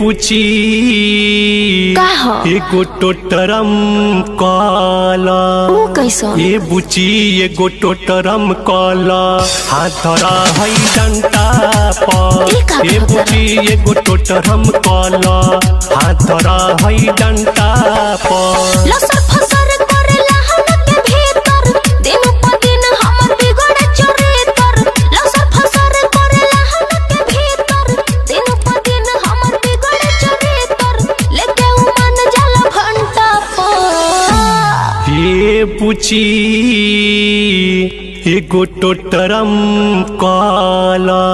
बुची का हो? एगो टोटरम काला कैसा? ये बुची एगो टोटरम काला हाथ धरा है डंटा पर। ये बुची एगो टोटरम काला हाथ धरा है डंटा पर। लसर फसर करेला हम के भीतर दिन प दिन हमर बिगड़े चरित्र। लसर फसर करेला हम के भीतर दिन प दिन हमर बिगड़े चरित्र। लेके उ मन जाला घंटा पर। ये बुची एगो टोटरम काला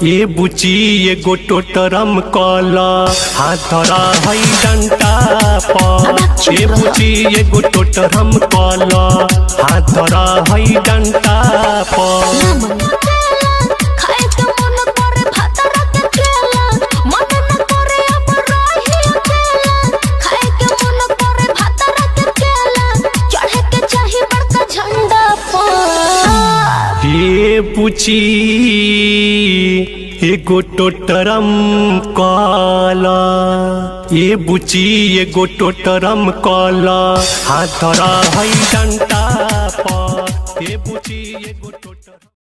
ये बुची एगो टोटरम काला हाथ धरा है डंटा पर। ये बुची एगो टोटरम काला हाथ धरा है डंटा पर। खाए के मन करे भातरा के केला मन न करे अब रही अकेला। खाए के मन करे भातरा के केला चढ़े के चाही बड़का झंडा पर। ये बुची एगो टोटरम काला ये बुची एगो टोटरम काला हाथ धरा है डंटा पर। ये बुची